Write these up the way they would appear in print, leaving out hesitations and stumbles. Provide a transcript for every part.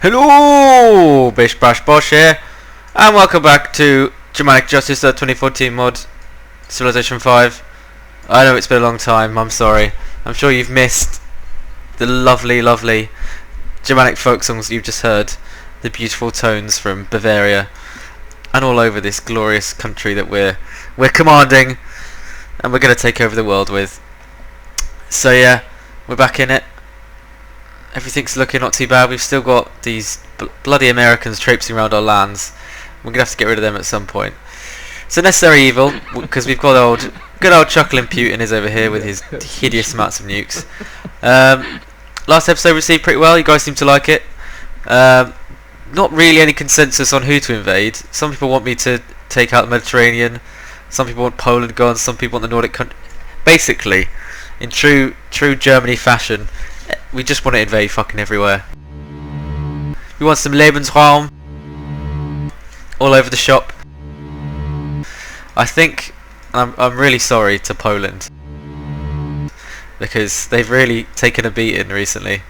Hello, Bish Bash Bosh here, and welcome back to Germanic Justice 2014 mod, Civilization 5. I know it's been a long time, I'm sorry. I'm sure you've missed the lovely, lovely Germanic folk songs you've just heard, the beautiful tones from Bavaria, and all over this glorious country that we're commanding, and we're going to take over the world with. So yeah, we're back in it. Everything's looking not too bad. We've still got these bloody Americans traipsing around our lands. We're going to have to get rid of them at some point. It's a necessary evil, because we've got good old Chuckling Putin is over here with his hideous amounts of nukes. Last episode received pretty well. You guys seem to like it. Not really any consensus on who to invade. Some people want me to take out the Mediterranean. Some people want Poland gone. Some people want the Nordic country. Basically, in true Germany fashion, we just want to invade fucking everywhere. We want some Lebensraum all over the shop. I think I'm really sorry to Poland because they've really taken a beating recently.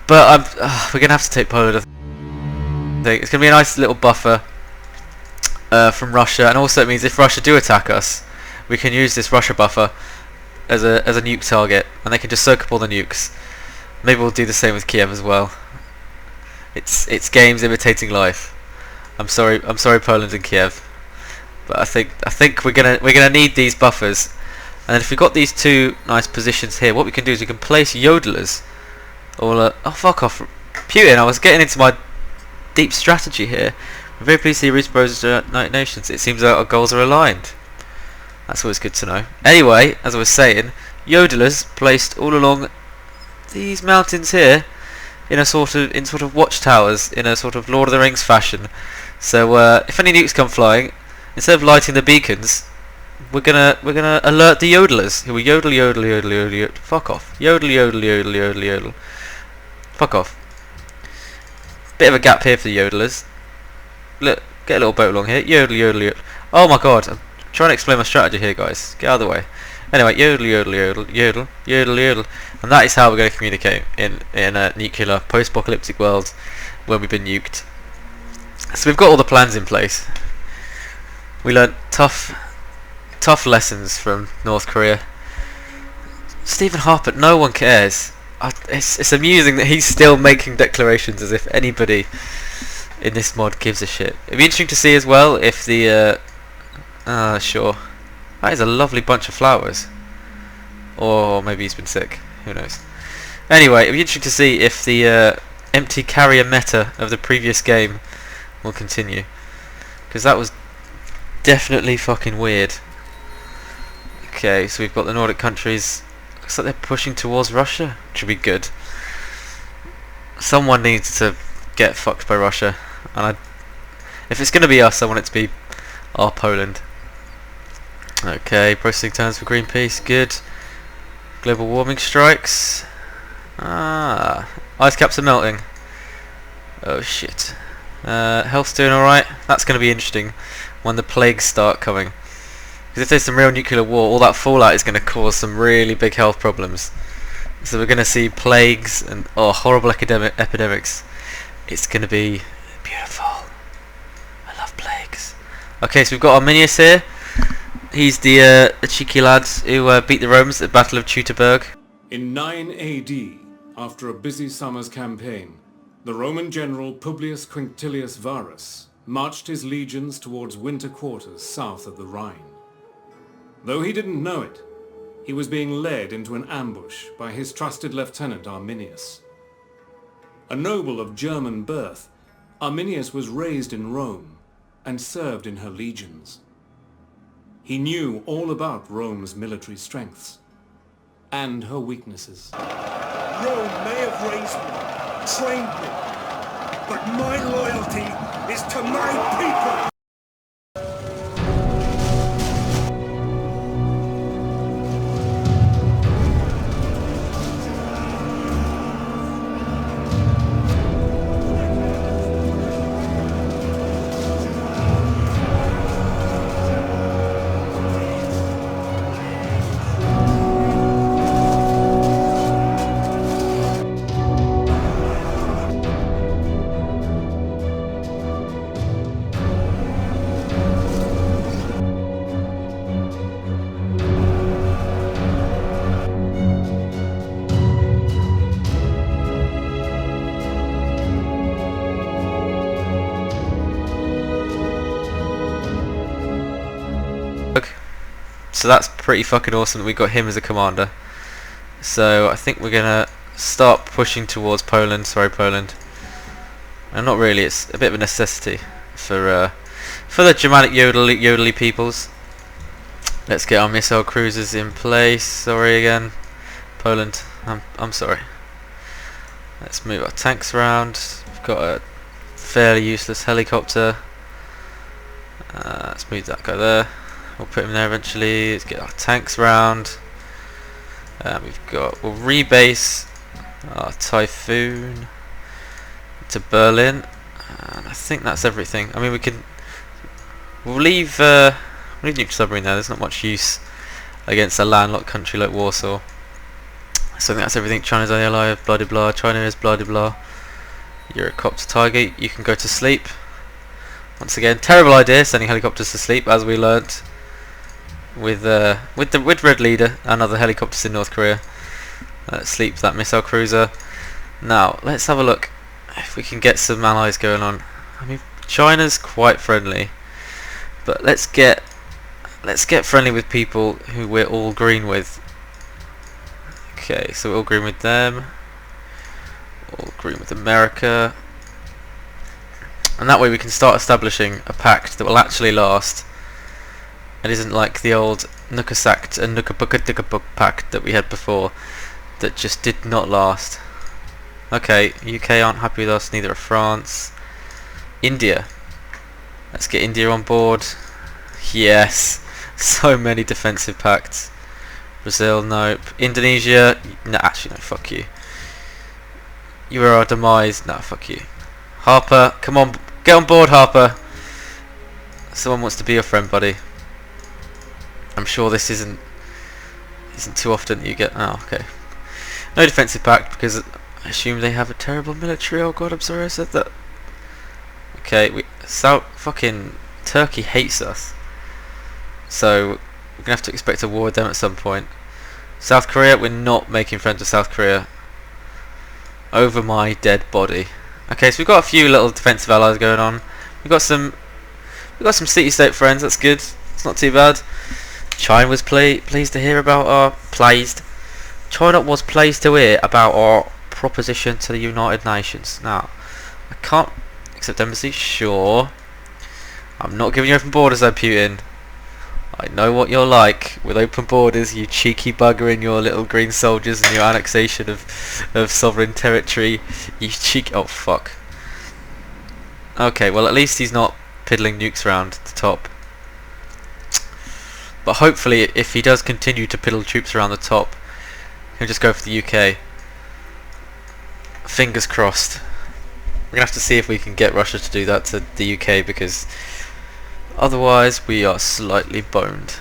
But we're gonna have to take Poland. I think it's gonna be a nice little buffer from Russia, and also it means if Russia do attack us, we can use this Russia buffer as a nuke target, and they can just soak up all the nukes. Maybe we'll do the same with Kiev as well. It's games imitating life. I'm sorry Poland and Kiev, but I think we're gonna need these buffers. And if we've got these two nice positions here, what we can do is we can place yodelers. Oh fuck off, Putin! I was getting into my deep strategy here. I'm very pleased to see Ruth Bros United Nations. It seems that our goals are aligned. That's always good to know. Anyway, as I was saying, yodelers placed all along these mountains here in sort of watchtowers in a sort of Lord of the Rings fashion. So if any nukes come flying, instead of lighting the beacons, we're gonna alert the yodelers who will yodel yodel yodel yodel yodel. Fuck off. Yodel yodel yodel yodel yodel. Fuck off. Bit of a gap here for the yodelers. Look, get a little boat along here. Yodel yodel yodel. Oh my god. I'm trying to explain my strategy here, guys. Get out of the way. Anyway, yodel yodel yodel yodel yodel yodel, and that is how we're going to communicate in a nuclear post-apocalyptic world when we've been nuked. So we've got all the plans in place. We learnt tough lessons from North Korea. Stephen Harper, no one cares. It's amusing that he's still making declarations as if anybody in this mod gives a shit. It'd be interesting to see as well if the sure. That is a lovely bunch of flowers. Or maybe he's been sick. Who knows? Anyway, it'd be interesting to see if the empty carrier meta of the previous game will continue. Because that was definitely fucking weird. Okay, so we've got the Nordic countries. Looks like they're pushing towards Russia. Which would be good. Someone needs to get fucked by Russia. And if it's going to be us, I want it to be our Poland. Okay, processing terms for Greenpeace, good. Global warming strikes. Ice caps are melting. Oh shit. Health's doing alright. That's going to be interesting when the plagues start coming. Because if there's some real nuclear war, all that fallout is going to cause some really big health problems. So we're going to see plagues and horrible epidemics. It's going to be beautiful. I love plagues. Okay, so we've got Arminius here. He's the cheeky lad who beat the Romans at the Battle of Teutoburg. In 9 AD, after a busy summer's campaign, the Roman general Publius Quinctilius Varus marched his legions towards winter quarters south of the Rhine. Though he didn't know it, he was being led into an ambush by his trusted lieutenant Arminius. A noble of German birth, Arminius was raised in Rome and served in her legions. He knew all about Rome's military strengths and her weaknesses. Rome may have raised me, trained me, but my loyalty is to my people! so that's pretty fucking awesome that we got him as a commander. So I think we're gonna start pushing towards Poland. Sorry, Poland. And not really. It's a bit of a necessity for the Germanic yodely peoples. Let's get our missile cruisers in place. Sorry again, Poland. I'm sorry. Let's move our tanks around. We've got a fairly useless helicopter. Let's move that guy there. We'll put him there eventually. Let's get our tanks round. We'll rebase our Typhoon to Berlin, and I think that's everything. I mean, we'll leave nuclear submarine there. There's not much use against a landlocked country like Warsaw. So I think that's everything. China's on the ally, blah de blah. China is blah de blah. Eurocopter Tiger, you can go to sleep. Once again, terrible idea sending helicopters to sleep, as we learnt with Red Leader and other helicopters in North Korea. Sleep that missile cruiser. Now let's have a look if we can get some allies going on. I mean, China's quite friendly, but let's get friendly with people who we're all green with. Okay, so we're all green with them. All green with America. And that way we can start establishing a pact that will actually last. It isn't like the old Nukasact and Nukapukatikapak pact that we had before that just did not last. Okay, UK aren't happy with us, neither are France. India. Let's get India on board. Yes. So many defensive pacts. Brazil, nope. Indonesia, no, actually no, fuck you. You are our demise, no, fuck you. Harper, come on, get on board, Harper. Someone wants to be your friend, buddy. I'm sure this isn't too often that you get. Oh, okay. No defensive pact because I assume they have a terrible military. Oh god, I'm sorry I said that. Okay, fucking Turkey hates us, so we're gonna have to expect a war with them at some point. South Korea, we're not making friends with South Korea. Over my dead body. Okay, so we've got a few little defensive allies going on. We've got some city-state friends. That's good. It's not too bad. China was pleased to hear about our China was pleased to hear about our proposition to the United Nations. Now, I can't accept embassy. Sure, I'm not giving you open borders though, Putin. I know what you're like with open borders, you cheeky bugger, in your little green soldiers and your annexation of sovereign territory. You cheeky... oh fuck. Okay, well at least he's not piddling nukes around the top. But hopefully, if he does continue to piddle troops around the top, he'll just go for the UK. Fingers crossed. We're gonna have to see if we can get Russia to do that to the UK, because otherwise we are slightly boned.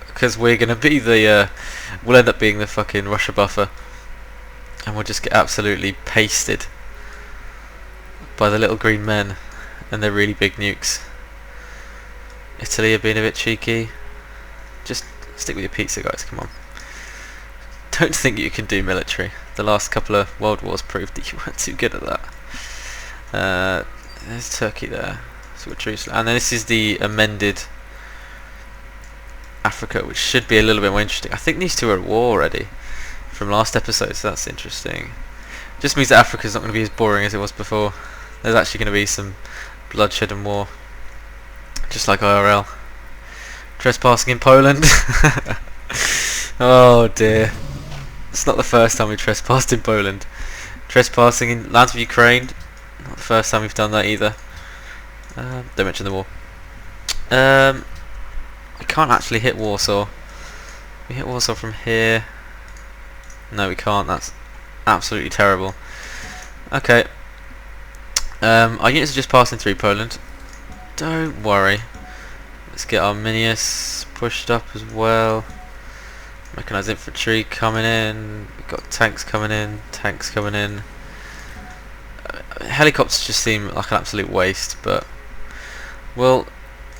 Because we're gonna be the we'll end up being the fucking Russia buffer, and we'll just get absolutely pasted by the little green men and their really big nukes. Italy are being a bit cheeky. Just stick with your pizza, guys, come on. Don't think you can do military. The last couple of world wars proved that you weren't too good at that. There's Turkey there. So and then this is the amended Africa, which should be a little bit more interesting. I think these two are at war already from last episode, so that's interesting. Just means that Africa's not going to be as boring as it was before. There's actually going to be some bloodshed and war, just like IRL. Trespassing in Poland. Oh dear. It's not the first time we trespassed in Poland. Trespassing in lands of Ukraine, not the first time we've done that either. Don't mention the war. We can't actually hit Warsaw. We hit Warsaw from here. No, we can't. That's absolutely terrible. Okay. Our units are just passing through Poland. Don't worry. Let's get our Minius pushed up as well. Mechanized infantry coming in. We've got tanks coming in. Tanks coming in. Helicopters just seem like an absolute waste, but we'll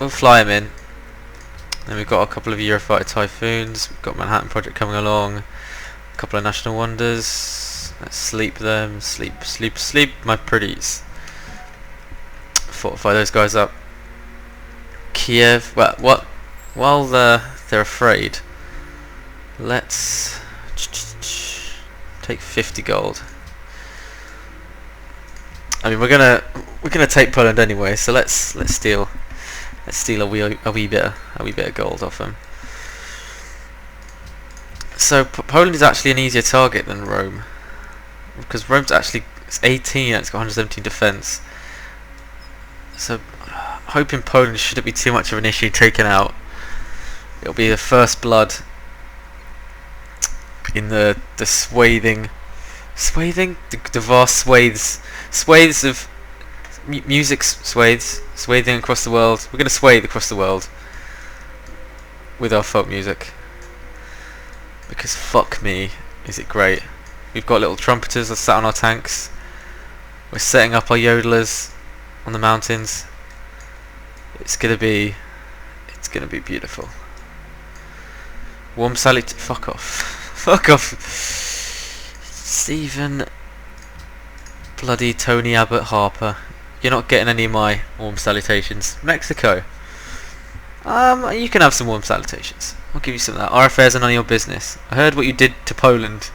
fly them in. Then we've got a couple of Eurofighter Typhoons. We've got Manhattan Project coming along. A couple of National Wonders. Let's sleep them. Sleep, sleep, sleep, my pretties. Fortify those guys up. Kiev. Well, what? while they're afraid, let's take 50 gold. I mean, we're gonna take Poland anyway, so let's steal a wee bit of gold off them. So Poland is actually an easier target than Rome, because Rome's actually 18 and it's got 117 defense. So hoping Poland shouldn't be too much of an issue taken out. It'll be the first blood in the vast swathes of music swathing across the world. We're going to swathe across the world with our folk music, because fuck me, is it great. We've got little trumpeters that sat on our tanks. We're setting up our yodelers on the mountains. It's gonna be beautiful. Warm salut. Fuck off. Fuck off. Stephen bloody Tony Abbott Harper. You're not getting any of my warm salutations. Mexico. You can have some warm salutations. I'll give you some of that. Our affairs are none of your business. I heard what you did to Poland.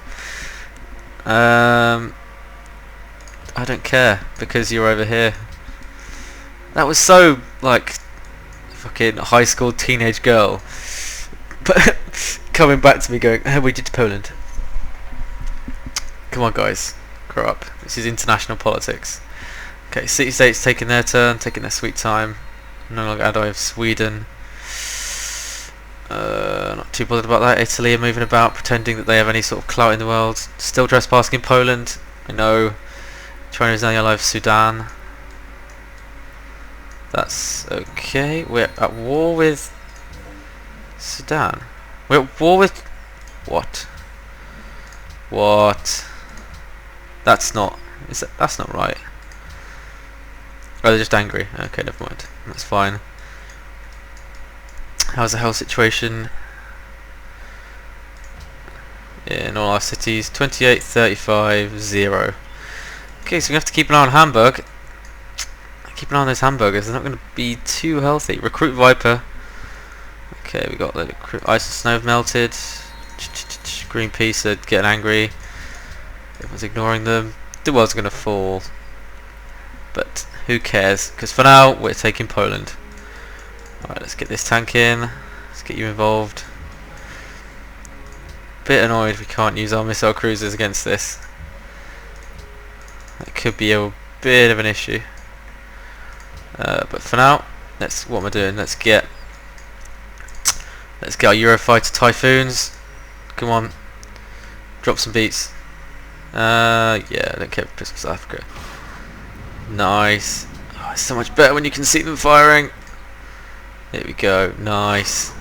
I don't care, because you're over here. That was so, like, fucking high school teenage girl. But coming back to me going, "Oh, we did to Poland." Come on, guys, grow up. This is international politics. Okay, city-states taking their turn, taking their sweet time. No longer ally of Sweden. Not too bothered about that. Italy are moving about, pretending that they have any sort of clout in the world. Still trespassing in Poland. I know. China is now the ally of Sudan. That's okay. We're at war with Sudan. We're at war with what? What? That's not. That's not right. Oh, they're just angry. Okay, never mind. That's fine. How's the health situation in all our cities? 28, 35, 0. Okay, so we have to keep an eye on Hamburg. Keep an eye on those hamburgers. They're not going to be too healthy. Recruit Viper. Okay, we got the ice and snow have melted. Greenpeace are getting angry. Everyone's ignoring them. The world's going to fall. But who cares? Because for now, we're taking Poland. Alright, let's get this tank in. Let's get you involved. Bit annoyed we can't use our missile cruisers against this. That could be a bit of an issue. But for now, what am I doing? Let's get our Eurofighter Typhoons. Come on, drop some beats. Yeah, I don't care for South Africa. Nice. Oh, it's so much better when you can see them firing. Here we go. Nice.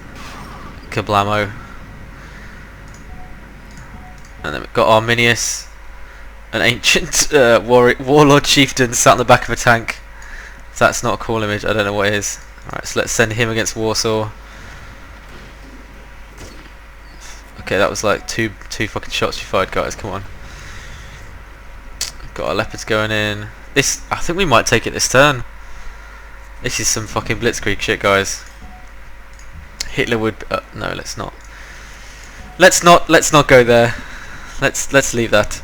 Kablamo. And then we've got Arminius, an ancient warlord chieftain sat on the back of a tank. If that's not a cool image, I don't know what is. Alright, so let's send him against Warsaw. Okay, that was like two fucking shots you fired, guys. Come on. Got our leopards going in. This, I think we might take it this turn. This is some fucking blitzkrieg shit, guys. Hitler would. No, let's not. Let's not go there. Let's leave that.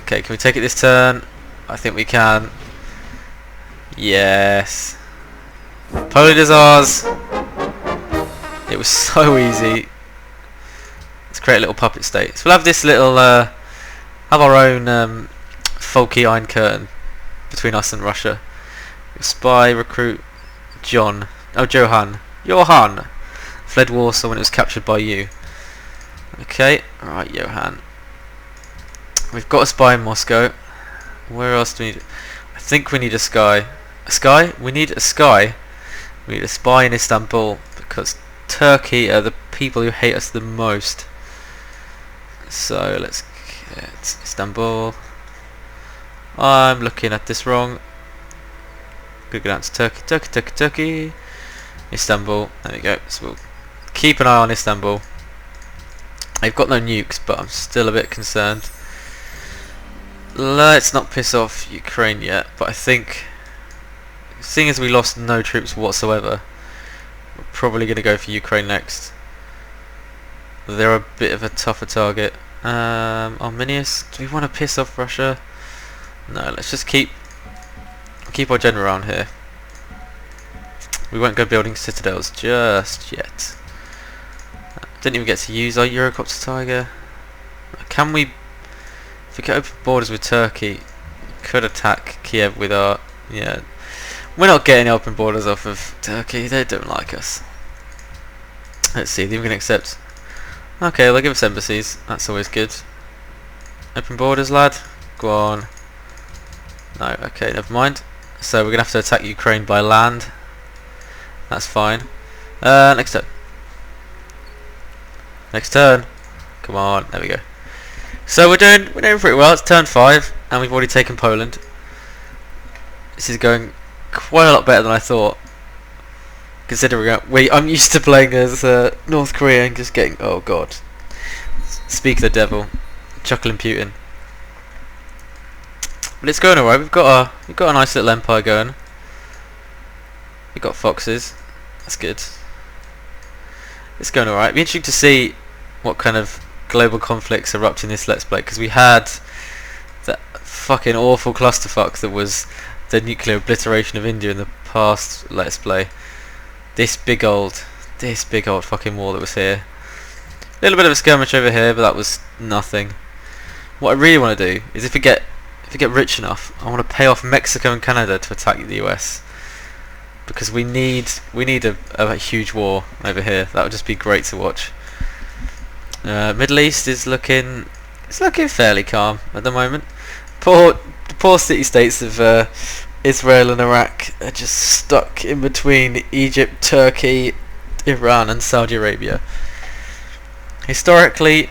Okay, can we take it this turn? I think we can. Yes. Poland is ours. It was so easy. Let's create a little puppet state. So we'll have this little, have our own folky Iron Curtain between us and Russia. Spy, recruit, John. Oh, Johan. Fled Warsaw when it was captured by you. Okay, alright, Johan. We've got a spy in Moscow. Where else do we need? I think we need a sky. A sky? We need a sky. We need a spy in Istanbul, because Turkey are the people who hate us the most. So let's get Istanbul. I'm looking at this wrong. Good, go down to Turkey. Istanbul. There we go. So we'll keep an eye on Istanbul. I've got no nukes, but I'm still a bit concerned. Let's not piss off Ukraine yet, but I think, seeing as we lost no troops whatsoever, We're probably going to go for Ukraine next. They're a bit of a tougher target. Arminius, do we want to piss off Russia? No, let's just keep our general around here. We won't go building citadels just yet. Didn't even get to use our Eurocopter Tiger. Can we, if we get open borders with Turkey, could attack Kiev with our, yeah. We're not getting open borders off of Turkey, they don't like us. Let's see, they're going to accept. Okay, they'll give us embassies, that's always good. Open borders, lad. Go on. No, okay, never mind. So we're going to have to attack Ukraine by land. That's fine. Next turn. Next turn. Come on, there we go. So we're doing pretty well. It's turn 5, and we've already taken Poland. This is going quite a lot better than I thought. Considering I'm used to playing as North Korea and just getting, oh god. Speak of the devil. Chuckling Putin. But it's going alright. We've got a nice little empire going. We've got foxes. That's good. It's going alright. It'd be interesting to see what kind of global conflicts erupt in this Let's Play, because we had that fucking awful clusterfuck that was the nuclear obliteration of India in the past Let's Play. This big old fucking war that was here. A little bit of a skirmish over here, but that was nothing. What I really want to do is if we get rich enough, I want to pay off Mexico and Canada to attack the US, because we need a huge war over here. That would just be great to watch. Middle East is looking fairly calm at the moment. The poor city-states of Israel and Iraq are just stuck in between Egypt, Turkey, Iran and Saudi Arabia. Historically,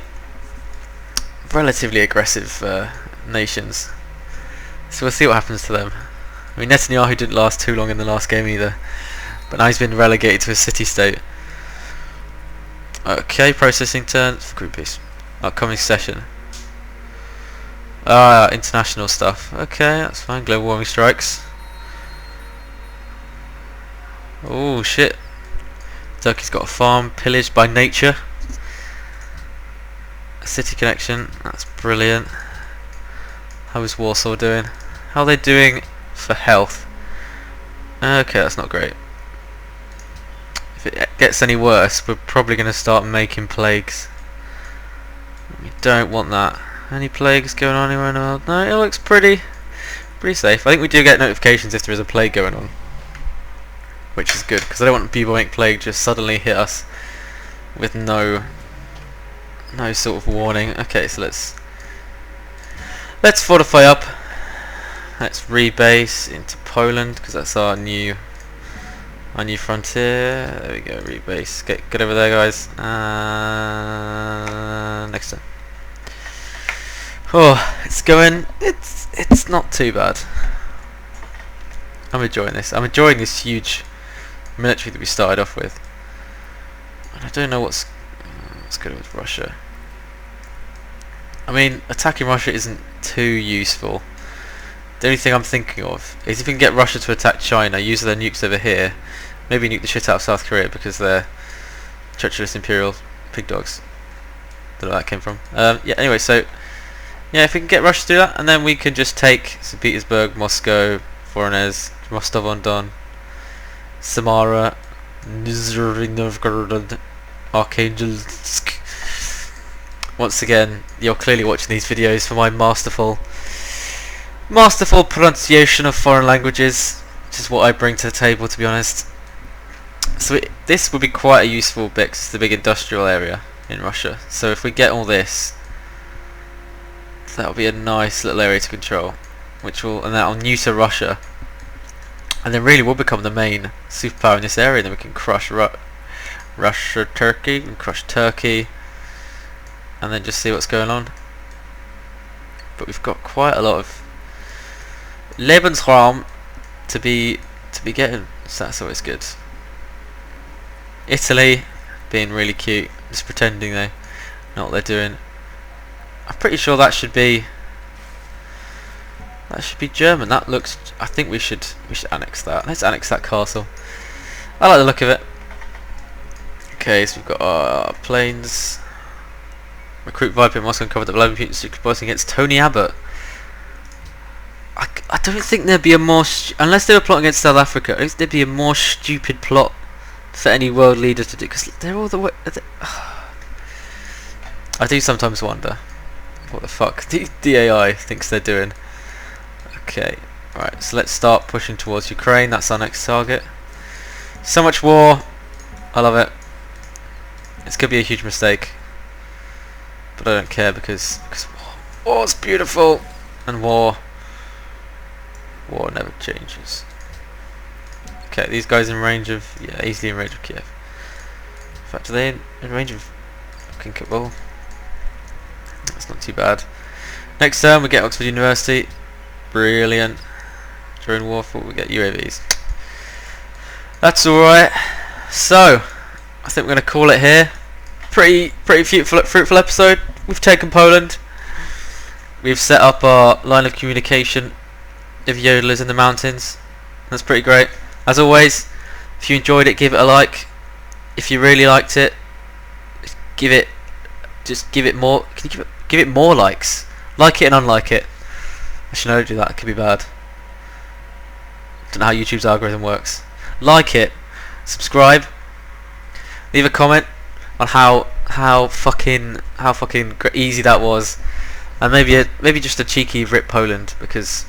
relatively aggressive nations. So we'll see what happens to them. I mean, Netanyahu didn't last too long in the last game either, but now he's been relegated to a city-state. Okay, processing turn for group peace. Upcoming session. International stuff. Okay, that's fine. Global warming strikes. Oh shit. Turkey's got a farm pillaged by nature. A city connection. That's brilliant. How is Warsaw doing? How are they doing for health? Okay, that's not great. If it gets any worse, we're probably going to start making plagues. We don't want that. Any plagues going on anywhere in the world? No, it looks pretty safe. I think we do get notifications if there is a plague going on, which is good, because I don't want bubonic plague just suddenly hit us with no sort of warning. Okay, so let's fortify up. Let's rebase into Poland, because that's our new frontier. There we go, rebase. Get over there, guys. Next turn. Oh, it's going. It's not too bad. I'm enjoying this. I'm enjoying this huge military that we started off with. And I don't know what's good with Russia. I mean, attacking Russia isn't too useful. The only thing I'm thinking of is if we can get Russia to attack China, use their nukes over here, maybe nuke the shit out of South Korea because they're treacherous imperial pig dogs. Don't know where that came from. Yeah. Anyway, so yeah, if we can get Russia to do that, and then we can just take St. Petersburg, Moscow, Voronezh, Rostov-on-Don, Samara, Nizhny Novgorod, Archangelisk. Once again, you're clearly watching these videos for my masterful pronunciation of foreign languages, which is what I bring to the table, to be honest. So this would be quite a useful bit, 'cause it's the big industrial area in Russia. So if we get all this, that'll be a nice little area to control, and that'll neuter Russia, and then really we'll become the main superpower in this area. And then we can crush Russia, Turkey, and crush Turkey, and then just see what's going on. But we've got quite a lot of Lebensraum to be getting, so that's always good. Italy being really cute, just pretending they know what they're doing. I'm pretty sure that should be German. That looks. I think we should annex that. Let's annex that castle. I like the look of it. Okay, so we've got our planes. Recruit Viper in Moscow and cover the Vladimir Putin fighting against Tony Abbott. I don't think there'd be a more unless they were plotting against South Africa. I don't think there'd be a more stupid plot for any world leader to do, because they're all the way. I do sometimes wonder what the fuck the AI thinks they're doing. Okay, right. So let's start pushing towards Ukraine. That's our next target. So much war. I love it. It's gonna be a huge mistake, but I don't care because war's beautiful, and war never changes. Okay, these guys in range of, yeah, easily in range of Kiev. In fact, are they in range of fucking Kabul? That's not too bad. Next term we get Oxford University. Brilliant. During warfare we get UAVs. That's alright. So I think we're gonna call it here. Pretty fruitful episode. We've taken Poland. We've set up our line of communication of yodelers in the mountains. That's pretty great. As always, if you enjoyed it, give it a like. If you really liked it, give it more. Can you give it more likes? Like it and unlike it. Actually, no, don't do that. It could be bad. Don't know how YouTube's algorithm works. Like it, subscribe, leave a comment on how fucking easy that was, and maybe just a cheeky rip Poland because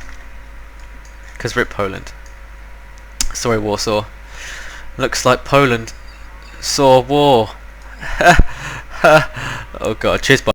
rip Poland. Sorry, Warsaw. Looks like Poland saw war. Oh god, cheers. Bye.